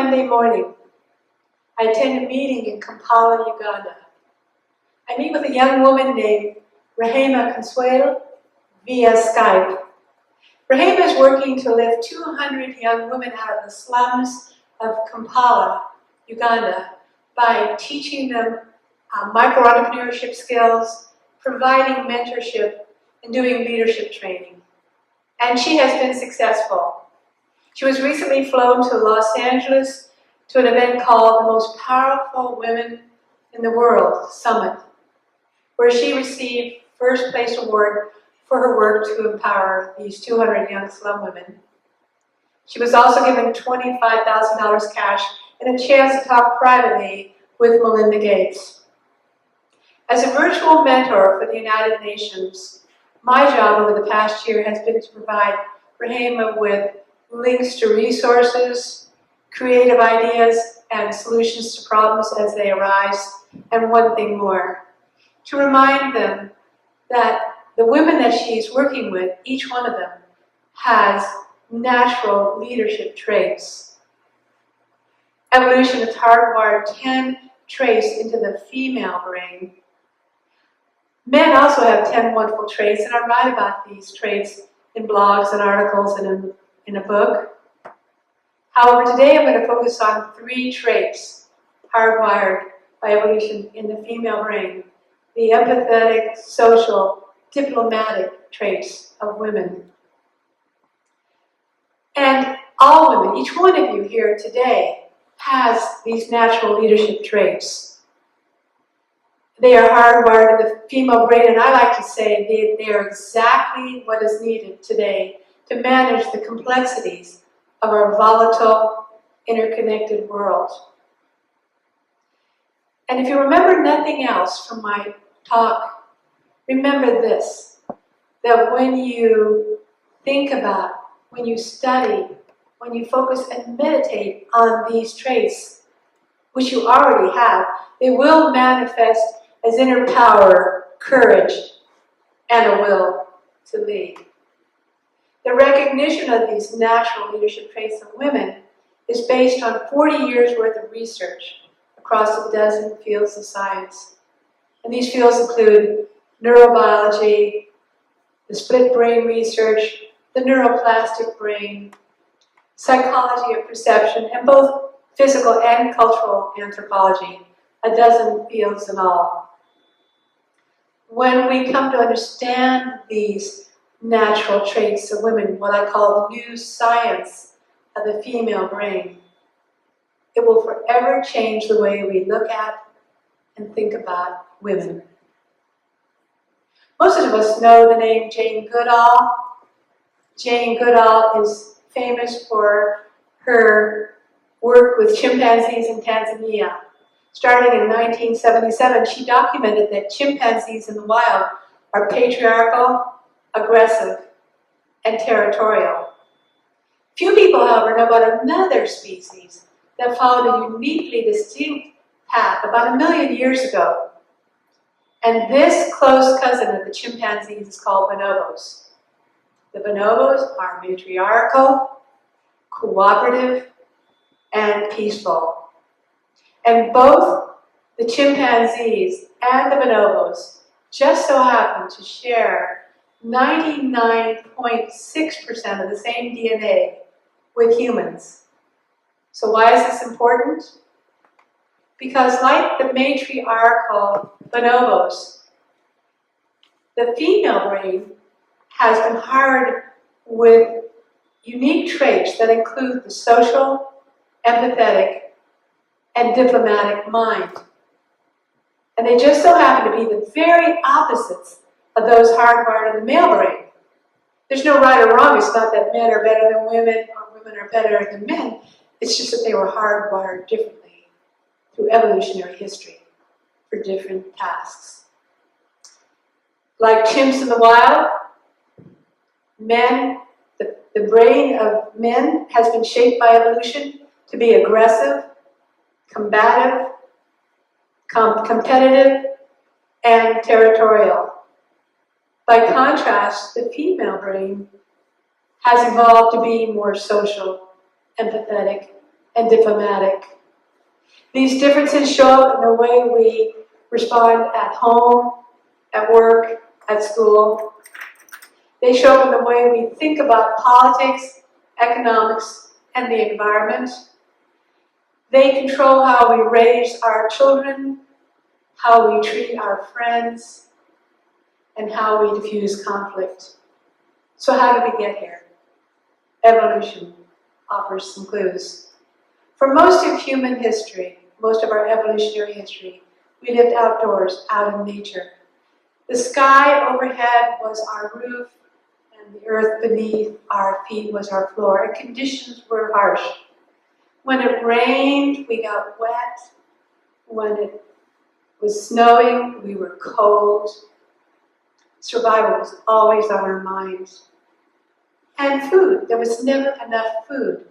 Monday morning, I attend a meeting in Kampala, Uganda. I meet with a young woman named Rehema Consuelo via Skype. Rehema is working to lift 200 young women out of the slums of Kampala, Uganda, by teaching them micro-entrepreneurship skills, providing mentorship, and doing leadership training. And she has been successful. She was recently flown to Los Angeles to an event called the Most Powerful Women in the World Summit, where she received first place award for her work to empower these 200 young slum women. She was also given $25,000 cash and a chance to talk privately with Melinda Gates. As a virtual mentor for the United Nations, my job over the past year has been to provide Rehema with links to resources, creative ideas, and solutions to problems as they arise, and one thing more, to remind them that the women that she's working with, each one of them, has natural leadership traits. Evolution has hardwired 10 traits into the female brain. Men also have 10 wonderful traits, and I write about these traits in blogs and articles and in a book. However, today I'm going to focus on 3 traits hardwired by evolution in the female brain: the empathetic, social, diplomatic traits of women. And all women, each one of you here today, has these natural leadership traits. They are hardwired in the female brain, and I like to say they are exactly what is needed today to manage the complexities of our volatile, interconnected world. And if you remember nothing else from my talk, remember this, that when you think about, when you study, when you focus and meditate on these traits, which you already have, they will manifest as inner power, courage, and a will to lead. The recognition of these natural leadership traits of women is based on 40 years worth of research across a dozen fields of science. And these fields include neurobiology, the split brain research, the neuroplastic brain, psychology of perception, and both physical and cultural anthropology, a dozen fields in all. When we come to understand these natural traits of women, what I call the new science of the female brain, it will forever change the way we look at and think about women. Most of us know the name Jane Goodall. Jane Goodall is famous for her work with chimpanzees in Tanzania. Starting in 1977, she documented that chimpanzees in the wild are patriarchal, aggressive, and territorial. Few people, however, know about another species that followed a uniquely distinct path about 1 million years ago. And this close cousin of the chimpanzees is called bonobos. The bonobos are matriarchal, cooperative, and peaceful. And both the chimpanzees and the bonobos just so happen to share 99.6% of the same DNA with humans. So why is this important? Because like the matriarchal bonobos, the female brain has been hard with unique traits that include the social, empathetic, and diplomatic mind. And they just so happen to be the very opposites of those hardwired in the male brain. There's no right or wrong. It's not that men are better than women or women are better than men. It's just that they were hardwired differently through evolutionary history for different tasks. Like chimps in the wild, men, the brain of men has been shaped by evolution to be aggressive, combative, competitive, and territorial. By contrast, the female brain has evolved to be more social, empathetic, and diplomatic. These differences show up in the way we respond at home, at work, at school. They show up in the way we think about politics, economics, and the environment. They control how we raise our children, how we treat our friends, and how we diffuse conflict. So how did we get here? Evolution offers some clues. For most of human history, most of our evolutionary history, we lived outdoors, out in nature. The sky overhead was our roof, and the earth beneath our feet was our floor, and conditions were harsh. When it rained, we got wet. When it was snowing, we were cold. Survival was always on our minds. And food, there was never enough food.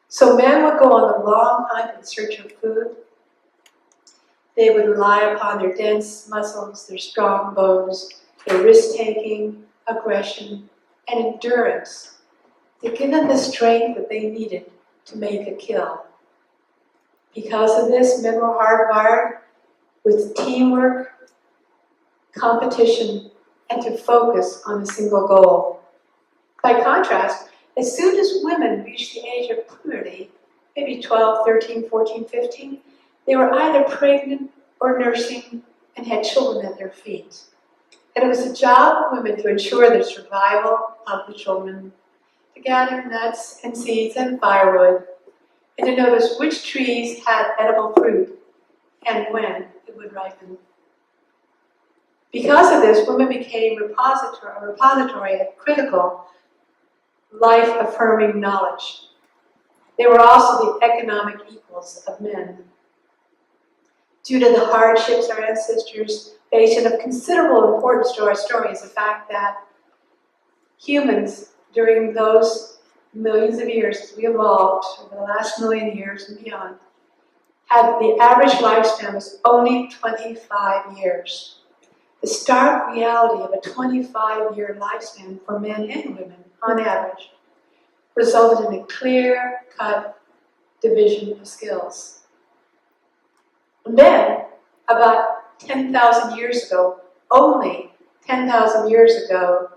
So men would go on the long hunt in search of food. They would rely upon their dense muscles, their strong bones, their risk-taking, aggression, and endurance to give them the strength that they needed to make a kill. Because of this, men were hardwired with teamwork, competition, and to focus on a single goal. By contrast, as soon as women reached the age of puberty, maybe 12, 13, 14, 15, they were either pregnant or nursing and had children at their feet. And it was the job of women to ensure the survival of the children, to gather nuts and seeds and firewood, and to notice which trees had edible fruit and when it would ripen. Because of this, women became a repository of critical, life-affirming knowledge. They were also the economic equals of men. Due to the hardships our ancestors faced, and of considerable importance to our story is the fact that humans, during those millions of years as we evolved, over the last million years and beyond, had the average lifespan was only 25 years. The stark reality of a 25-year lifespan for men and women, on average, resulted in a clear-cut division of skills. And then, about 10,000 years ago, only 10,000 years ago,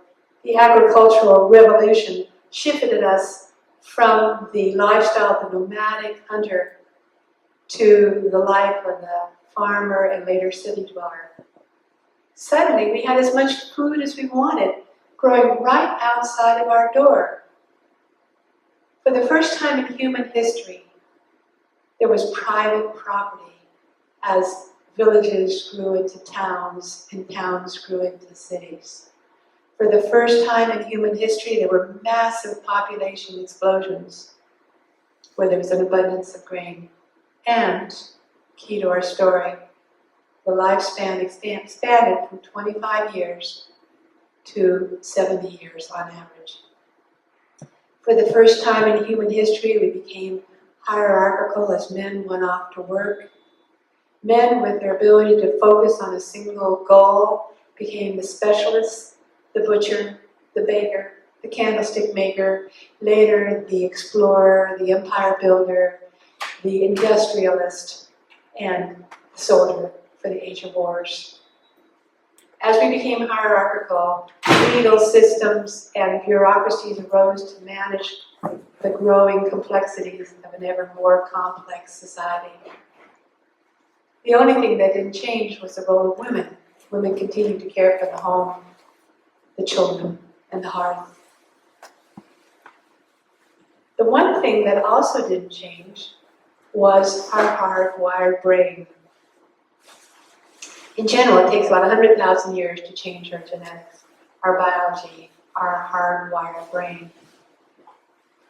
the agricultural revolution shifted us from the lifestyle of the nomadic hunter to the life of the farmer and later city dweller. Suddenly, we had as much food as we wanted, growing right outside of our door. For the first time in human history, there was private property as villages grew into towns and towns grew into cities. For the first time in human history, there were massive population explosions where there was an abundance of grain. And, key to our story, the lifespan expanded from 25 years to 70 years on average. For the first time in human history, we became hierarchical as men went off to work. Men, with their ability to focus on a single goal, became the specialists, the butcher, the baker, the candlestick maker, later the explorer, the empire builder, the industrialist, and the soldier for the age of wars. As we became hierarchical, legal systems and bureaucracies arose to manage the growing complexities of an ever more complex society. The only thing that didn't change was the role of women. Women continued to care for the home, the children, and the hearth. The one thing that also didn't change was our hardwired brain. In general, it takes about 100,000 years to change our genetics, our biology, our hardwired brain.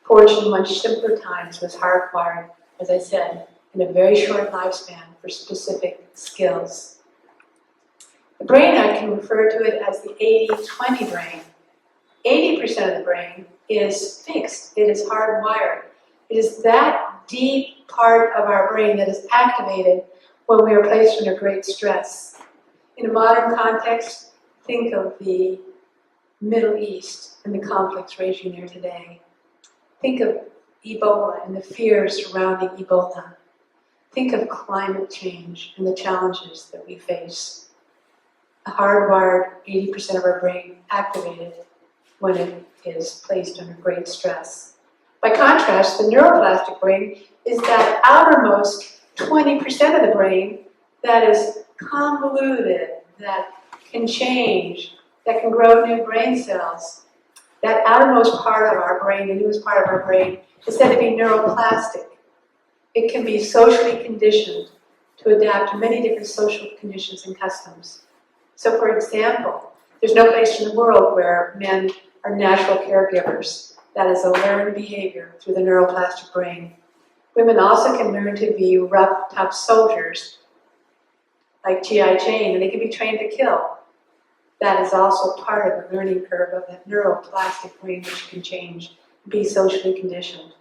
Forged in much simpler times was hardwired, as I said, in a very short lifespan for specific skills. The brain, I can refer to it as the 80-20 brain. 80% of the brain is fixed, it is hardwired. It is that deep part of our brain that is activated when we are placed under great stress. In a modern context, think of the Middle East and the conflicts raging there today. Think of Ebola and the fears surrounding Ebola. Think of climate change and the challenges that we face. A hardwired 80% of our brain activated when it is placed under great stress. By contrast, the neuroplastic brain is that outermost 20% of the brain that is convoluted, that can change, that can grow new brain cells. That outermost part of our brain, the newest part of our brain, is said to be neuroplastic. It can be socially conditioned to adapt to many different social conditions and customs. So for example, there's no place in the world where men are natural caregivers. That is a learned behavior through the neuroplastic brain. Women also can learn to be rough, tough soldiers, like G.I. Jane, and they can be trained to kill. That is also part of the learning curve of that neuroplastic brain, which can change, be socially conditioned.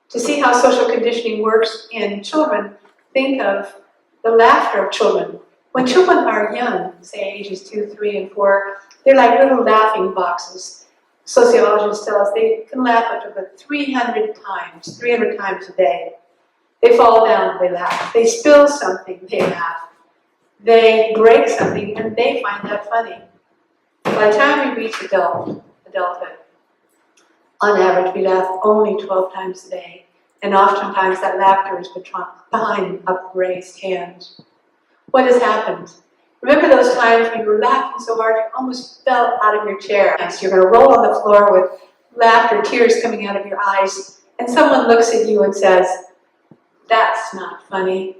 To see how social conditioning works in children, think of the laughter of children. When children are young, say ages 2, 3, and 4, they're like little laughing boxes. Sociologists tell us they can laugh up to about 300 times a day. They fall down, they laugh. They spill something, they laugh. They break something, and they find that funny. By the time we reach adulthood, on average, we laugh only 12 times a day, and oftentimes that laughter is behind upraised hands. What has happened? Remember those times when you were laughing so hard you almost fell out of your chair? Next, you're going to roll on the floor with laughter, tears coming out of your eyes, and someone looks at you and says, "That's not funny.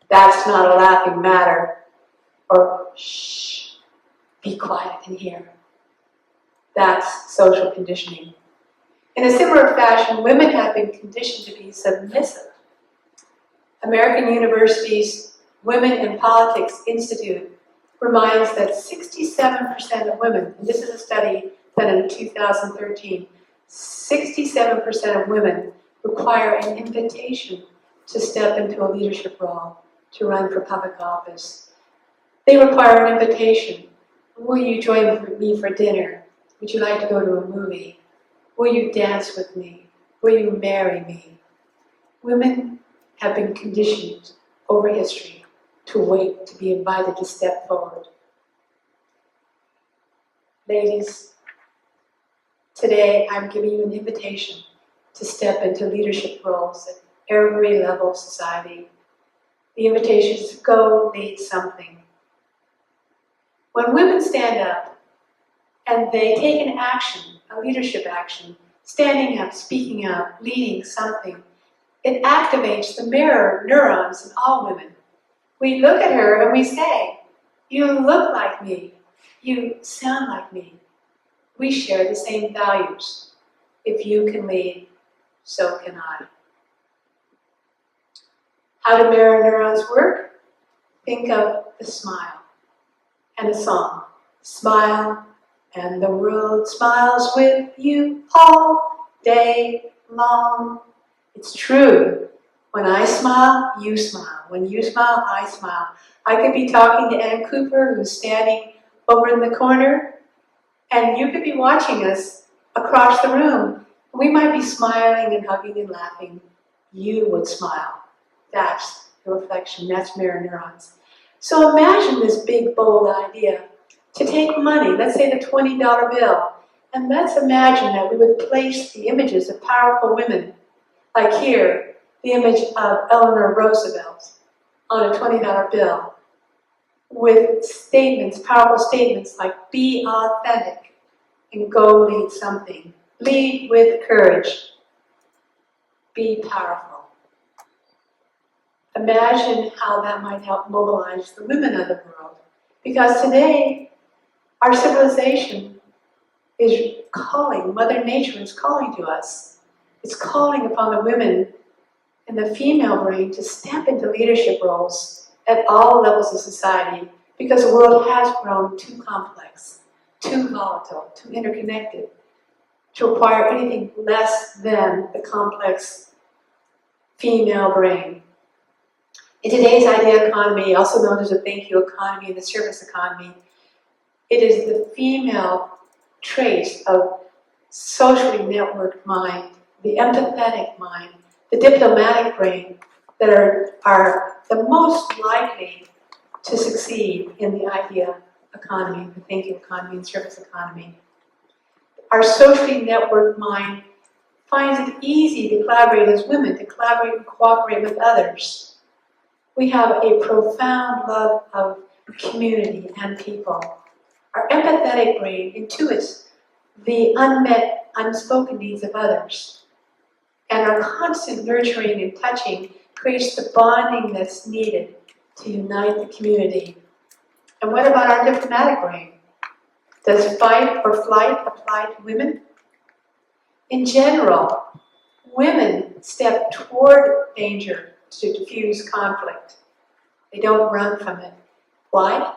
That's not a laughing matter." Or, "Shh, be quiet in here." That's social conditioning. In a similar fashion, women have been conditioned to be submissive. American University's Women in Politics Institute reminds that 67% of women, and this is a study done in 2013, 67% of women require an invitation to step into a leadership role, to run for public office. They require an invitation. Will you join me for dinner? Would you like to go to a movie? Will you dance with me? Will you marry me? Women have been conditioned over history to wait to be invited to step forward. Ladies, today I'm giving you an invitation to step into leadership roles at every level of society. The invitation is to go lead something. When women stand up and they take an action, a leadership action, standing up, speaking out, leading something, it activates the mirror neurons in all women. We look at her and we say, "You look like me. You sound like me. We share the same values. If you can lead, so can I." How do mirror neurons work? Think of the smile and the song. Smile and the world smiles with you all day long. It's true. When I smile, you smile. When you smile, I smile. I could be talking to Ann Cooper, who's standing over in the corner, and you could be watching us across the room. We might be smiling and hugging and laughing. You would smile. That's the reflection. That's mirror neurons. So imagine this big, bold idea to take money, let's say the $20 bill, and let's imagine that we would place the images of powerful women, like here, the image of Eleanor Roosevelt on a $20 bill with statements, powerful statements like "Be authentic and go lead something. Lead with courage. Be powerful." Imagine how that might help mobilize the women of the world. Because today, our civilization is calling, Mother Nature is calling to us. It's calling upon the women and the female brain to step into leadership roles at all levels of society, because the world has grown too complex, too volatile, too interconnected to require anything less than the complex female brain. In today's idea economy, also known as the thank you economy and the service economy, it is the female traits of socially networked mind, the empathetic mind, the diplomatic brain that are the most likely to succeed in the idea economy, the thinking economy and service economy. Our socially networked mind finds it easy to collaborate as women, to collaborate and cooperate with others. We have a profound love of community and people. Our empathetic brain intuits the unmet, unspoken needs of others. And our constant nurturing and touching creates the bonding that's needed to unite the community. And what about our diplomatic brain? Does fight or flight apply to women? In general, women step toward danger to diffuse conflict. They don't run from it. Why?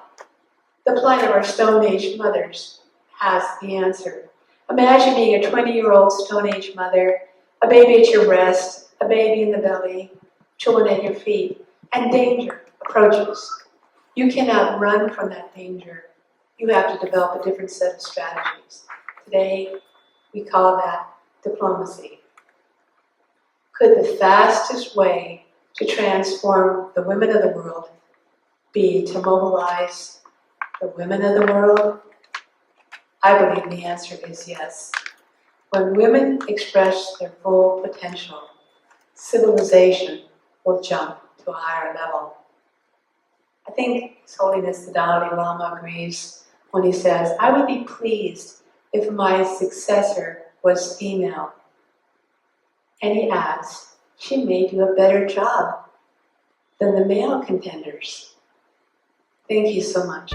The plight of our Stone Age mothers has the answer. Imagine being a 20-year-old Stone Age mother, a baby at your breast, a baby in the belly, children at your feet, and danger approaches. You cannot run from that danger. You have to develop a different set of strategies. Today, we call that diplomacy. Could the fastest way to transform the women of the world be to mobilize the women of the world? I believe the answer is yes. When women express their full potential, civilization will jump to a higher level. I think His Holiness the Dalai Lama agrees when he says, I would be pleased if my successor was female. And he adds, she may do a better job than the male contenders. Thank you so much.